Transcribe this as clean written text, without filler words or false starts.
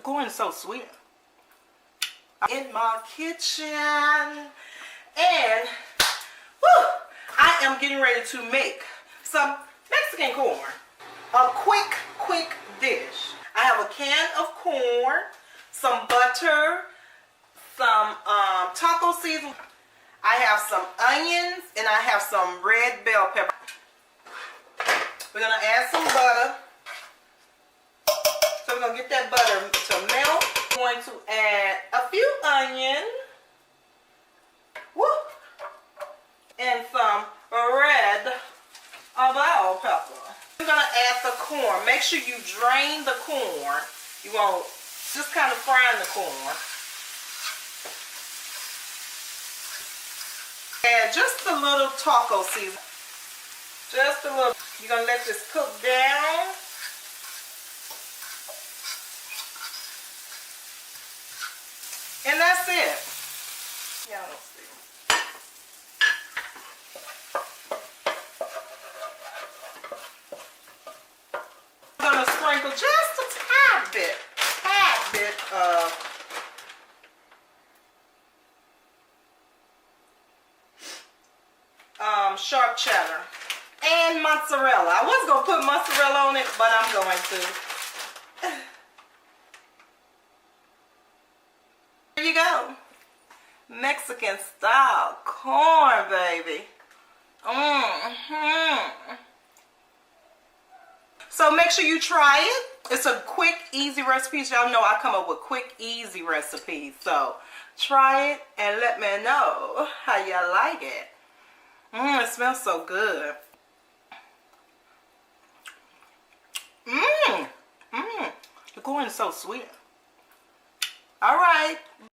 corn is so sweet. In my kitchen, and whew, I am getting ready to make some Mexican corn. A quick dish. I have a can of corn, some butter, some taco seasoning. I have some onions, and I have some red bell pepper. We're gonna add some butter. So we're gonna get that butter to melt. I'm going to add a few onions. Woo! And some red bell pepper. I'm gonna add the corn. Make sure you drain the corn. You won't just kind of frying the corn. Add just a little taco seasoning. Just a little. You're gonna let this cook down. And that's it. Y'all don't see. I'm gonna sprinkle just a tad bit of sharp cheddar and mozzarella. I was gonna put mozzarella on it, but I'm going to. There you go. Mexican style corn, baby. So make sure you try it. It's a quick, easy recipe. Y'all know I come up with quick, easy recipes. So try it and let me know how you like it. It smells so good. The corn is so sweet. All right.